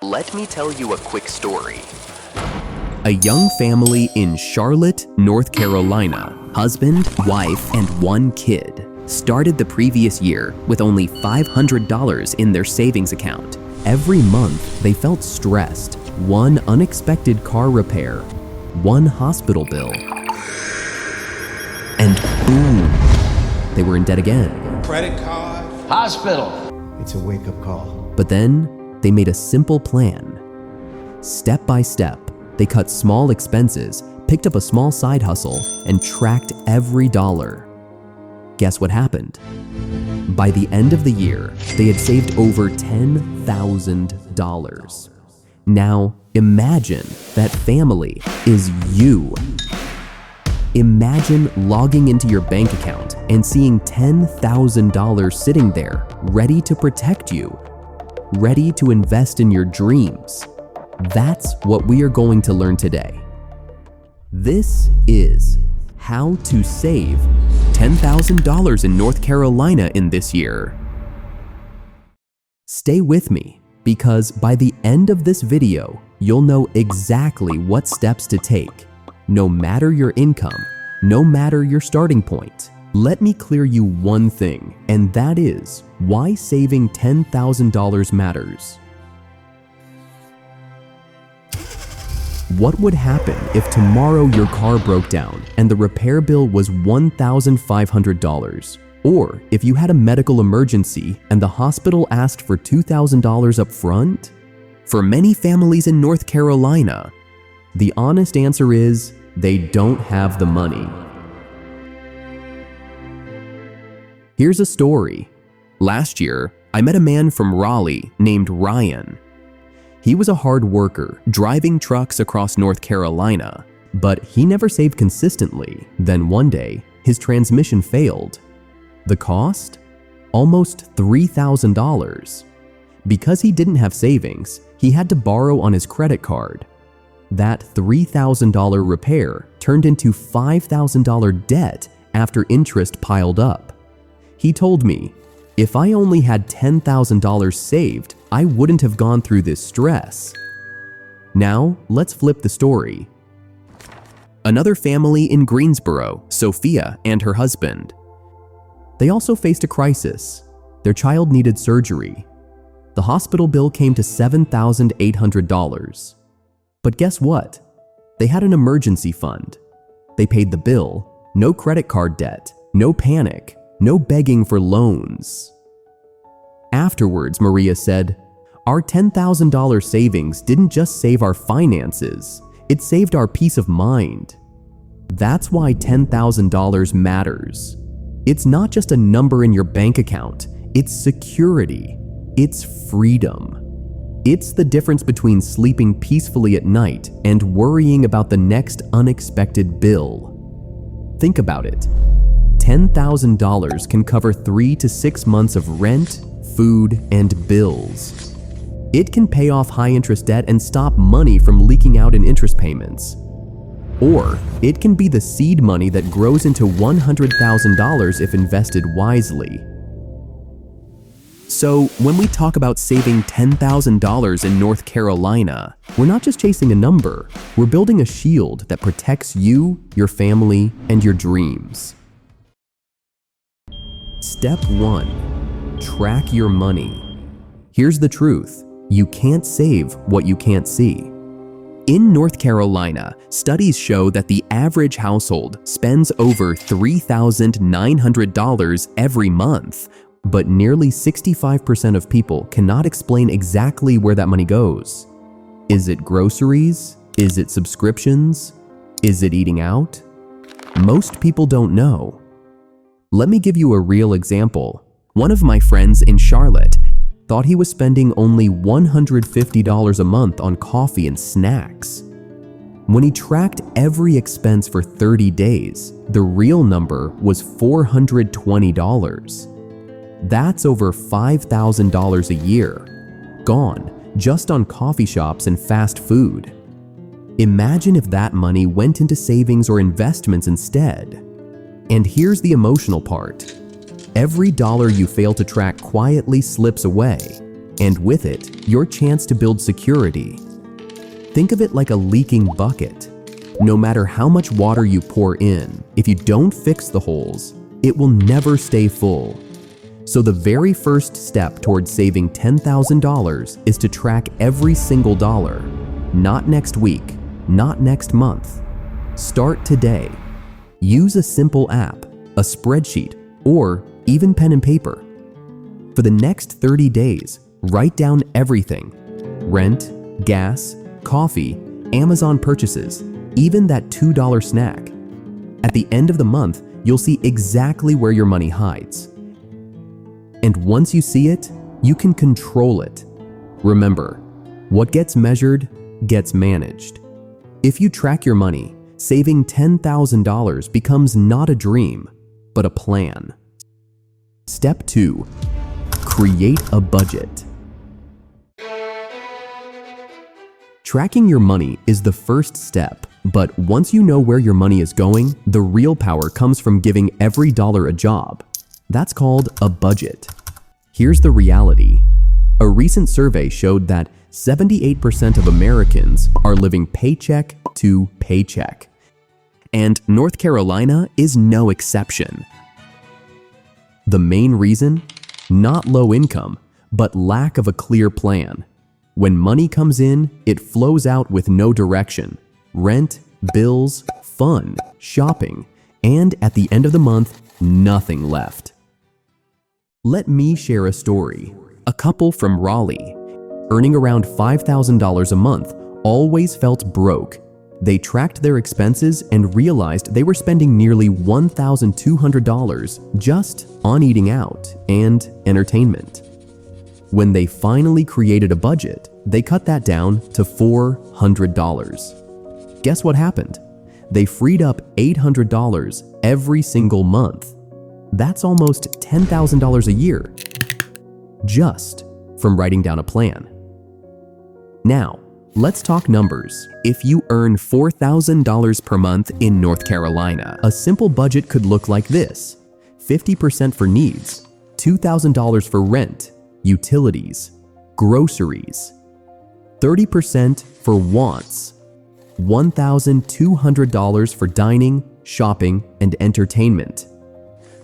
Let me tell you a quick story. A young family in Charlotte, North Carolina, husband, wife, and one kid, started the previous year with only $500 in their savings account. Every month, they felt stressed. One unexpected car repair, one hospital bill, and boom, they were in debt again. Credit card. Hospital. It's a wake-up call. But then, they made a simple plan. Step by step, they cut small expenses, picked up a small side hustle, and tracked every dollar. Guess what happened? By the end of the year, they had saved over $10,000. Now, imagine that family is you. Imagine logging into your bank account and seeing $10,000 sitting there, ready to protect you, ready to invest in your dreams. That's what we are going to learn today. This is how to save $10,000 in North Carolina in this year. Stay with me, because by the end of this video, you'll know exactly what steps to take, no matter your income, no matter your starting point. Let me clear you one thing, and that is why saving $10,000 matters. What would happen if tomorrow your car broke down and the repair bill was $1,500? Or if you had a medical emergency and the hospital asked for $2,000 up front? For many families in North Carolina, the honest answer is they don't have the money. Here's a story. Last year, I met a man from Raleigh named Ryan. He was a hard worker, driving trucks across North Carolina, but he never saved consistently. Then one day, his transmission failed. The cost? Almost $3,000. Because he didn't have savings, he had to borrow on his credit card. That $3,000 repair turned into $5,000 debt after interest piled up. He told me, if I only had $10,000 saved, I wouldn't have gone through this stress. Now, let's flip the story. Another family in Greensboro, Sophia and her husband. They also faced a crisis. Their child needed surgery. The hospital bill came to $7,800. But guess what? They had an emergency fund. They paid the bill, no credit card debt, no panic, no begging for loans. Afterwards, Maria said, our $10,000 savings didn't just save our finances, it saved our peace of mind. That's why $10,000 matters. It's not just a number in your bank account, it's security, it's freedom. It's the difference between sleeping peacefully at night and worrying about the next unexpected bill. Think about it. $10,000 can cover 3 to 6 months of rent, food, and bills. It can pay off high-interest debt and stop money from leaking out in interest payments. Or it can be the seed money that grows into $100,000 if invested wisely. So when we talk about saving $10,000 in North Carolina, we're not just chasing a number, we're building a shield that protects you, your family, and your dreams. Step 1. Track your money. Here's the truth. You can't save what you can't see. In North Carolina, studies show that the average household spends over $3,900 every month, but nearly 65% of people cannot explain exactly where that money goes. Is it groceries? Is it subscriptions? Is it eating out? Most people don't know. Let me give you a real example. One of my friends in Charlotte thought he was spending only $150 a month on coffee and snacks. When he tracked every expense for 30 days, the real number was $420. That's over $5,000 a year, gone just on coffee shops and fast food. Imagine if that money went into savings or investments instead. And here's the emotional part. Every dollar you fail to track quietly slips away. and with it, your chance to build security. Think of it like a leaking bucket. No matter how much water you pour in, if you don't fix the holes, it will never stay full. So the very first step towards saving $10,000 is to track every single dollar. Not next week, not next month. Start today. Use a simple app, a spreadsheet, or even pen and paper. For the next 30 days, write down everything: rent, gas, coffee, Amazon purchases, even that $2 snack. At the end of the month, you'll see exactly where your money hides. And once you see it, you can control it. Remember, what gets measured gets managed. If you track your money, saving $10,000 becomes not a dream, but a plan. Step 2. Create a budget. Tracking your money is the first step, but once you know where your money is going, the real power comes from giving every dollar a job. That's called a budget. Here's the reality. A recent survey showed that 78% of Americans are living paycheck to paycheck. And North Carolina is no exception. The main reason? Not low income, but lack of a clear plan. When money comes in, it flows out with no direction. Rent, bills, fun, shopping, and at the end of the month, nothing left. Let me share a story. A couple from Raleigh, earning around $5,000 a month, always felt broke. They tracked their expenses and realized they were spending nearly $1,200 just on eating out and entertainment. When they finally created a budget, they cut that down to $400. Guess what happened? They freed up $800 every single month. That's almost $10,000 a year, just from writing down a plan. Now, let's talk numbers. If you earn $4,000 per month in North Carolina, a simple budget could look like this: 50% for needs, $2,000 for rent, utilities, groceries, 30% for wants, $1,200 for dining, shopping, and entertainment,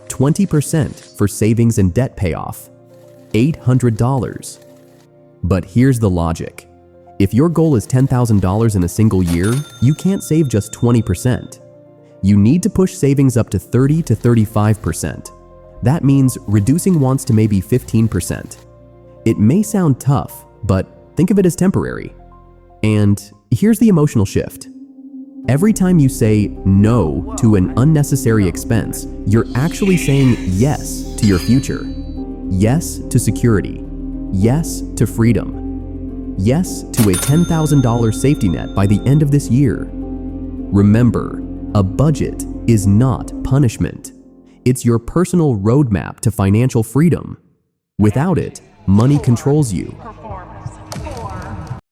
20% for savings and debt payoff, $800. But here's the logic. If your goal is $10,000 in a single year, you can't save just 20%. You need to push savings up to 30 to 35%. That means reducing wants to maybe 15%. It may sound tough, but think of it as temporary. And here's the emotional shift. Every time you say no to an unnecessary expense, you're actually saying yes to your future. Yes to security. Yes to freedom. Yes to a $10,000 safety net by the end of this year. Remember, a budget is not punishment. It's your personal roadmap to financial freedom. Without it, money controls you.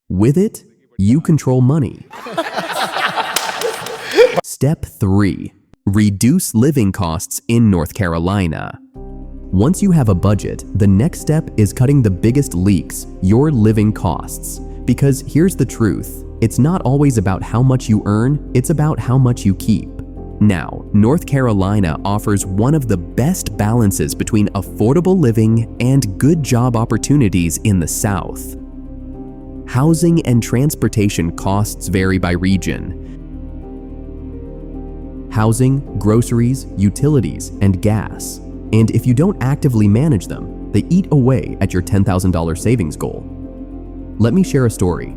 With it, you control money. Step 3. Reduce living costs in North Carolina. Once you have a budget, the next step is cutting the biggest leaks, your living costs. Because here's the truth, it's not always about how much you earn, it's about how much you keep. Now, North Carolina offers one of the best balances between affordable living and good job opportunities in the South. Housing and transportation costs vary by region. Housing, groceries, utilities, and gas. And if you don't actively manage them, they eat away at your $10,000 savings goal. Let me share a story.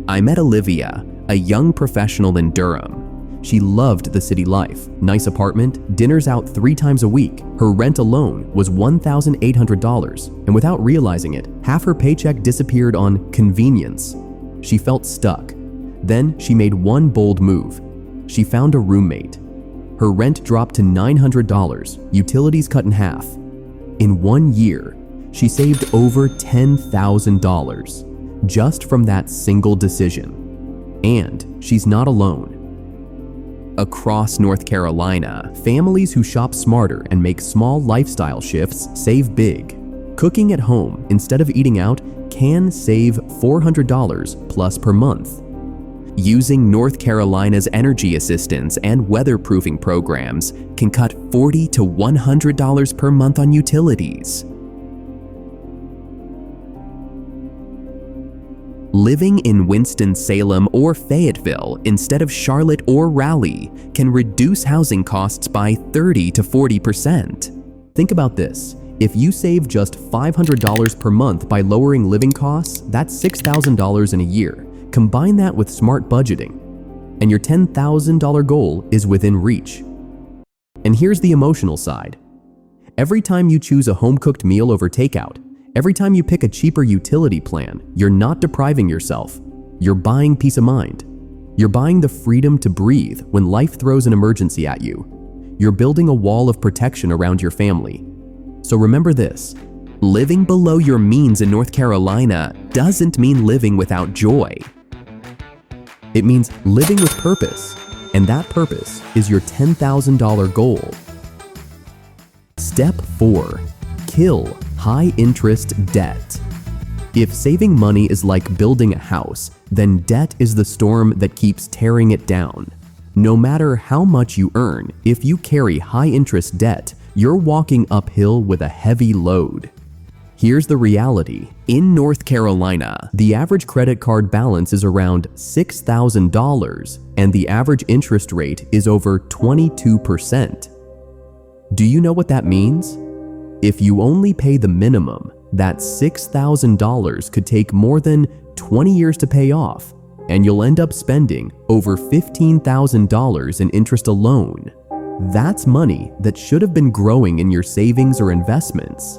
I met Olivia, a young professional in Durham. She loved the city life, nice apartment, dinners out 3 times a week. Her rent alone was $1,800, and without realizing it, half her paycheck disappeared on convenience. She felt stuck. Then she made one bold move. She found a roommate. Her rent dropped to $900, utilities cut in half. In 1 year, she saved over $10,000 just from that single decision. And she's not alone. Across North Carolina, families who shop smarter and make small lifestyle shifts save big. Cooking at home instead of eating out can save $400 plus per month. Using North Carolina's energy assistance and weatherproofing programs can cut $40 to $100 per month on utilities. Living in Winston-Salem or Fayetteville instead of Charlotte or Raleigh can reduce housing costs by 30 to 40%. Think about this. If you save just $500 per month by lowering living costs, that's $6,000 in a year. Combine that with smart budgeting, and your $10,000 goal is within reach. And here's the emotional side. Every time you choose a home-cooked meal over takeout, every time you pick a cheaper utility plan, you're not depriving yourself. You're buying peace of mind. You're buying the freedom to breathe when life throws an emergency at you. You're building a wall of protection around your family. So remember this, living below your means in North Carolina doesn't mean living without joy. It means living with purpose, and that purpose is your $10,000 goal. Step 4. Kill high-interest debt. If saving money is like building a house, then debt is the storm that keeps tearing it down. No matter how much you earn, if you carry high-interest debt, you're walking uphill with a heavy load. Here's the reality. In North Carolina, the average credit card balance is around $6,000, and the average interest rate is over 22%. Do you know what that means? If you only pay the minimum, that $6,000 could take more than 20 years to pay off, and you'll end up spending over $15,000 in interest alone. That's money that should have been growing in your savings or investments.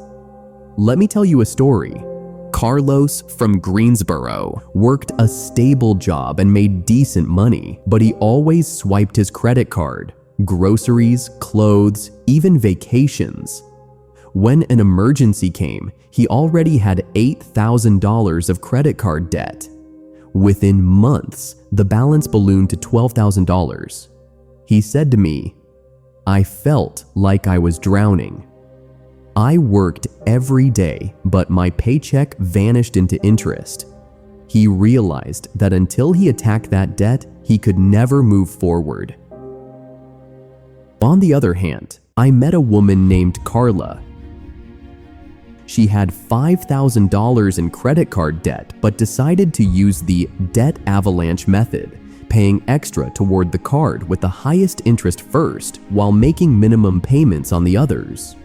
Let me tell you a story. Carlos from Greensboro worked a stable job and made decent money, but he always swiped his credit card. Groceries, clothes, even vacations. When an emergency came, he already had $8,000 of credit card debt. Within months, the balance ballooned to $12,000. He said to me, "I felt like I was drowning. I worked every day, but my paycheck vanished into interest." He realized that until he attacked that debt, he could never move forward. On the other hand, I met a woman named Carla. She had $5,000 in credit card debt, but decided to use the debt avalanche method, paying extra toward the card with the highest interest first while making minimum payments on the others.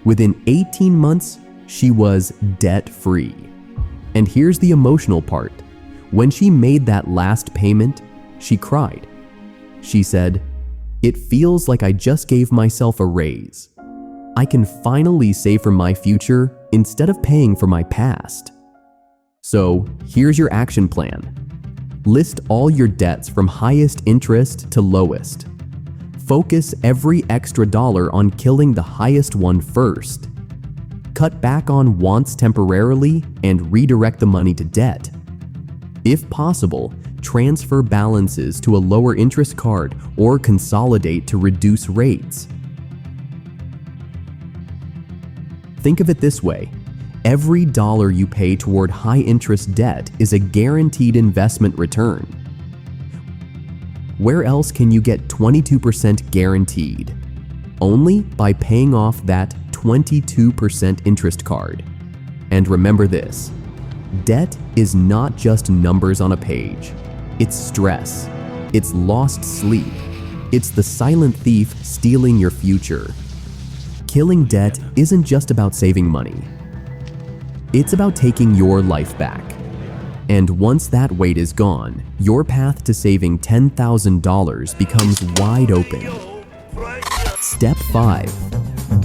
Within 18 months, she was debt-free. And here's the emotional part. When she made that last payment, she cried. She said, "It feels like I just gave myself a raise. I can finally save for my future instead of paying for my past." So here's your action plan. List all your debts from highest interest to lowest. Focus every extra dollar on killing the highest one first. Cut back on wants temporarily and redirect the money to debt. If possible, transfer balances to a lower interest card or consolidate to reduce rates. Think of it this way. Every dollar you pay toward high-interest debt is a guaranteed investment return. Where else can you get 22% guaranteed? Only by paying off that 22% interest card. And remember this, debt is not just numbers on a page. It's stress. It's lost sleep. It's the silent thief stealing your future. Killing debt isn't just about saving money. It's about taking your life back. And once that weight is gone, your path to saving $10,000 becomes wide open. Step 5.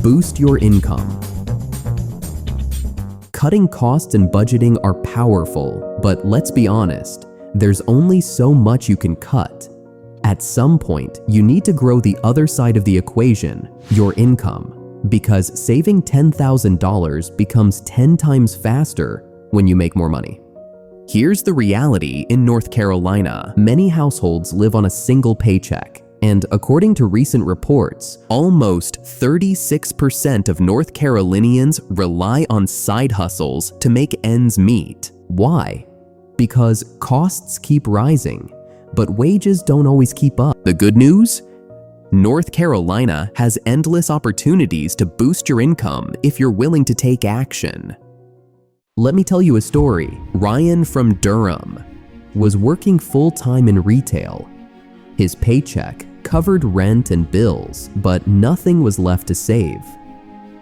Boost your income. Cutting costs and budgeting are powerful, but let's be honest, there's only so much you can cut. At some point, you need to grow the other side of the equation, your income, because saving $10,000 becomes 10 times faster when you make more money. Here's the reality in North Carolina. Many households live on a single paycheck, And according to recent reports, almost 36% of North Carolinians rely on side hustles to make ends meet. Why? Because costs keep rising, but wages don't always keep up. The good news? North Carolina has endless opportunities to boost your income if you're willing to take action. Let me tell you a story. Ryan from Durham was working full-time in retail. His paycheck covered rent and bills, but nothing was left to save.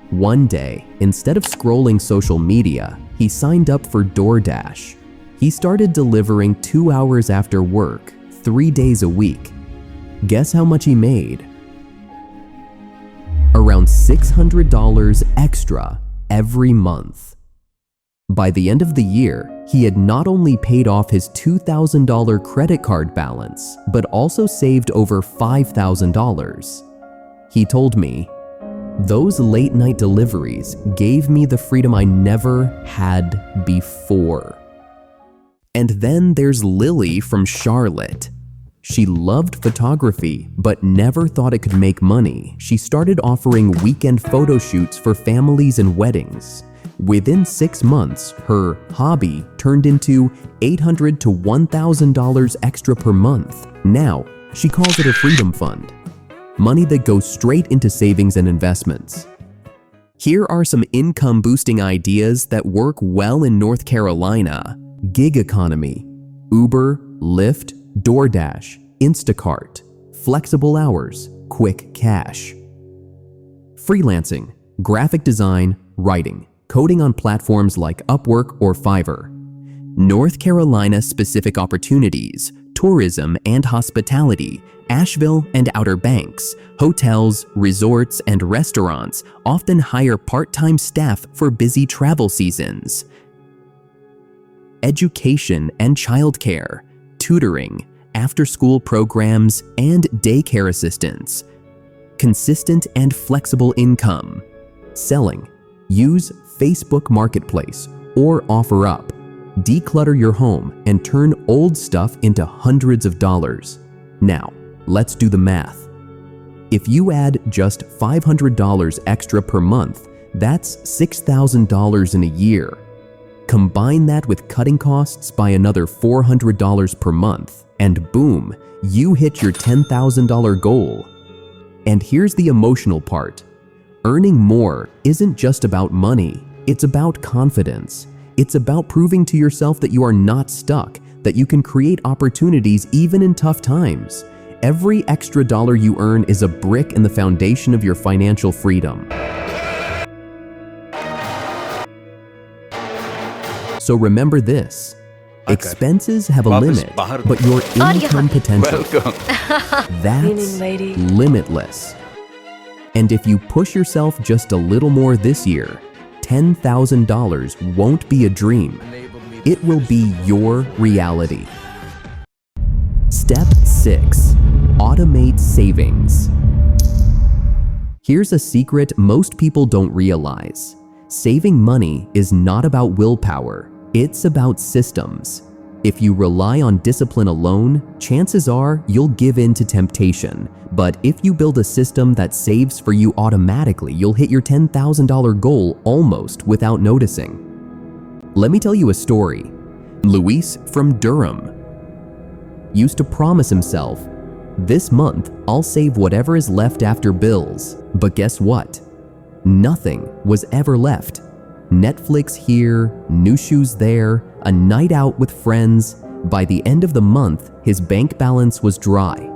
One day, instead of scrolling social media, he signed up for DoorDash. He started delivering 2 hours after work, 3 days a week. Guess how much he made? Around $600 extra every month. By the end of the year, he had not only paid off his $2,000 credit card balance, but also saved over $5,000. He told me, "Those late-night deliveries gave me the freedom I never had before." And then there's Lily from Charlotte. She loved photography, but never thought it could make money. She started offering weekend photo shoots for families and weddings. Within 6 months, her hobby turned into $800 to $1,000 extra per month. Now, she calls it a freedom fund, money that goes straight into savings and investments. Here are some income-boosting ideas that work well in North Carolina. Gig economy: Uber, Lyft, DoorDash, Instacart, flexible hours, quick cash. Freelancing: graphic design, writing, coding on platforms like Upwork or Fiverr. North Carolina-specific opportunities: tourism and hospitality, Asheville and Outer Banks. Hotels, resorts, and restaurants often hire part-time staff for busy travel seasons. Education and childcare, tutoring, after-school programs, and daycare assistance. Consistent and flexible income. Selling: use Facebook Marketplace or OfferUp. Declutter your home and turn old stuff into hundreds of dollars. Now, let's do the math. If you add just $500 extra per month, that's $6,000 in a year. Combine that with cutting costs by another $400 per month, and boom, you hit your $10,000 goal. And here's the emotional part. Earning more isn't just about money, it's about confidence. It's about proving to yourself that you are not stuck, that you can create opportunities even in tough times. Every extra dollar you earn is a brick in the foundation of your financial freedom. So remember this, expenses have a limit, but your income potential, that's limitless. And if you push yourself just a little more this year, $10,000 won't be a dream. It will be your reality. Step 6. Automate savings. Here's a secret most people don't realize. Saving money is not about willpower, it's about systems. If you rely on discipline alone, chances are you'll give in to temptation. But if you build a system that saves for you automatically, you'll hit your $10,000 goal almost without noticing. Let me tell you a story. Luis from Durham used to promise himself, "This month, I'll save whatever is left after bills." But guess what? Nothing was ever left. Netflix here, new shoes there, a night out with friends. By the end of the month, his bank balance was dry.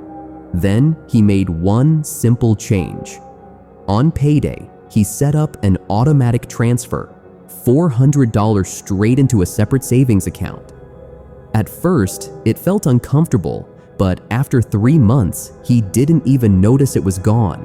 Then he made one simple change. On payday, he set up an automatic transfer, $400 straight into a separate savings account. At first, it felt uncomfortable, but after 3 months, he didn't even notice it was gone.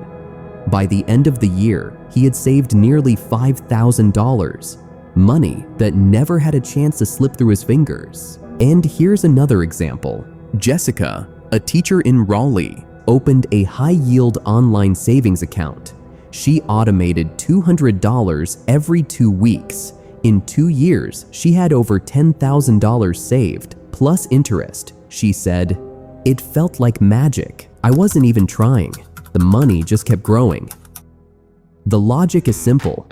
By the end of the year, he had saved nearly $5,000, money that never had a chance to slip through his fingers. And here's another example. Jessica, a teacher in Raleigh, opened a high-yield online savings account. She automated $200 every 2 weeks. In 2 years, she had over $10,000 saved, plus interest. She said, "It felt like magic. I wasn't even trying. The money just kept growing. The logic is simple.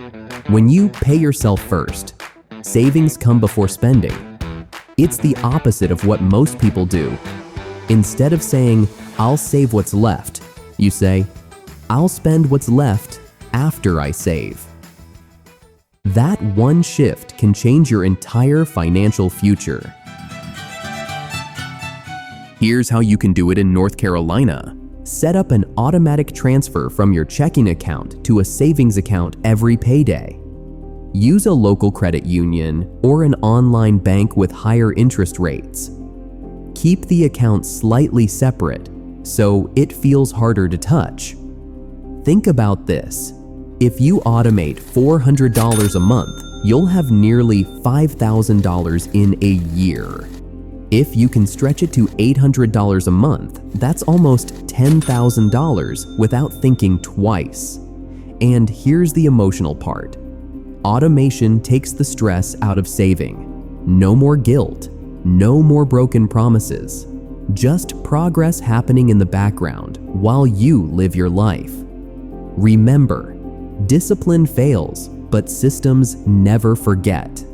When you pay yourself first, savings come before spending. It's the opposite of what most people do. Instead of saying, "I'll save what's left," you say, "I'll spend what's left after I save." That one shift can change your entire financial future. Here's how you can do it in North Carolina. Set up an automatic transfer from your checking account to a savings account every payday. Use a local credit union or an online bank with higher interest rates. Keep the account slightly separate so it feels harder to touch. Think about this. If you automate $400 a month, you'll have nearly $5,000 in a year. If you can stretch it to $800 a month, that's almost $10,000 without thinking twice. And here's the emotional part. Automation takes the stress out of saving. No more guilt, no more broken promises. Just progress happening in the background while you live your life. Remember, discipline fails, but systems never forget.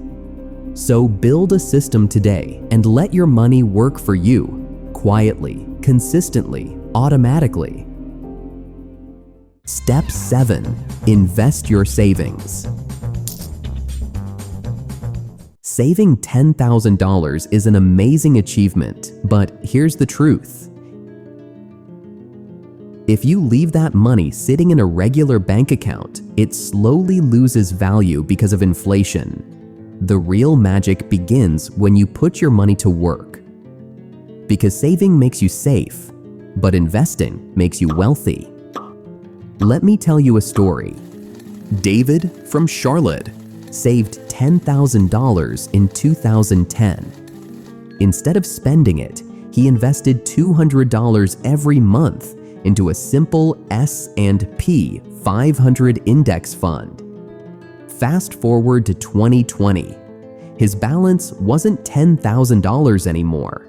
So build a system today and let your money work for you, quietly, consistently, automatically. Step 7. Invest your savings. Saving $10,000 is an amazing achievement, but here's the truth. If you leave that money sitting in a regular bank account, it slowly loses value because of inflation. The real magic begins when you put your money to work. Because saving makes you safe, but investing makes you wealthy. Let me tell you a story. David from Charlotte saved $10,000 in 2010. Instead of spending it, he invested $200 every month into a simple S&P 500 index fund. Fast forward to 2020. His balance wasn't $10,000 anymore.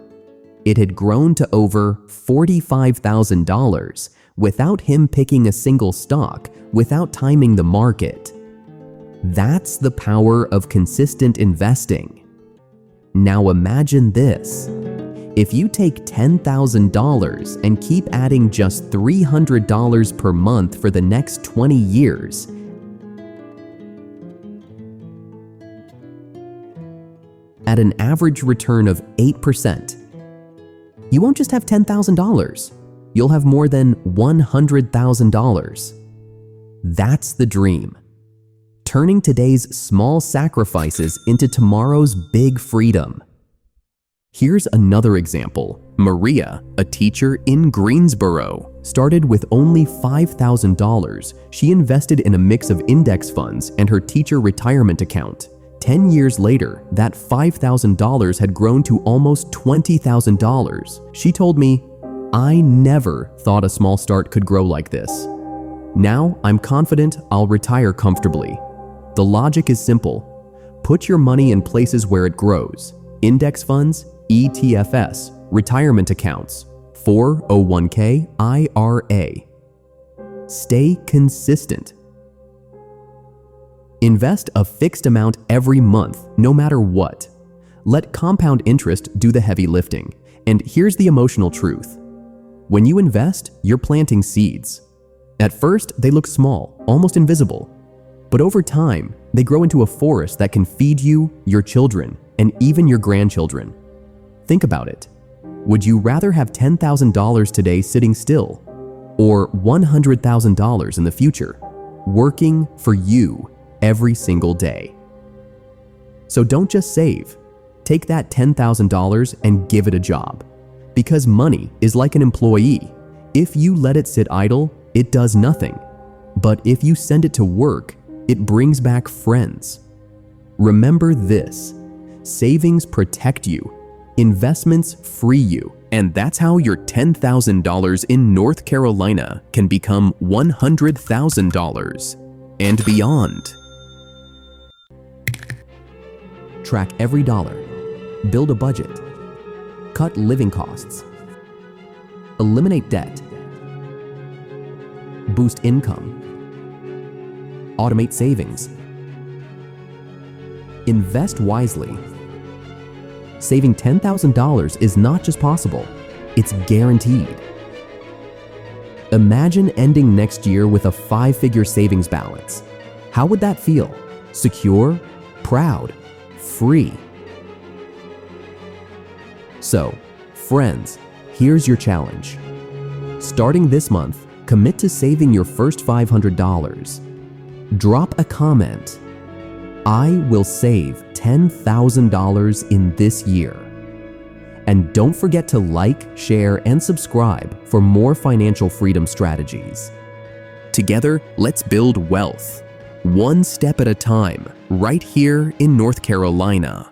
It had grown to over $45,000 without him picking a single stock, without timing the market. That's the power of consistent investing. Now imagine this. If you take $10,000 and keep adding just $300 per month for the next 20 years, at an average return of 8%, you won't just have $10,000, you'll have more than $100,000. That's the dream. Turning today's small sacrifices into tomorrow's big freedom. Here's another example. Maria, a teacher in Greensboro, started with only $5,000. She invested in a mix of index funds and her teacher retirement account. 10 years later, that $5,000 had grown to almost $20,000. She told me, "I never thought a small start could grow like this. Now I'm confident I'll retire comfortably." The logic is simple. Put your money in places where it grows. Index funds, ETFs, retirement accounts, 401k, IRA. Stay consistent. Invest a fixed amount every month, no matter what. Let compound interest do the heavy lifting. And here's the emotional truth. When you invest, you're planting seeds. At first, they look small, almost invisible. But over time, they grow into a forest that can feed you, your children, and even your grandchildren. Think about it. Would you rather have $10,000 today sitting still, or $100,000 in the future, working for you every single day? So don't just save. Take that $10,000 and give it a job. Because money is like an employee. If you let it sit idle, it does nothing. But if you send it to work, it brings back friends. Remember this: savings protect you, investments free you, and that's how your $10,000 in North Carolina can become $100,000 and beyond. Track every dollar, build a budget, cut living costs, eliminate debt, boost income. Automate savings. Invest wisely. Saving $10,000 is not just possible, it's guaranteed. Imagine ending next year with a 5-figure savings balance. How would that feel? Secure, proud, free. So, friends, here's your challenge. Starting this month, commit to saving your first $500. Drop a comment. I will save $10,000 in this year. And don't forget to like, share, and subscribe for more financial freedom strategies. Together, let's build wealth, one step at a time, right here in North Carolina.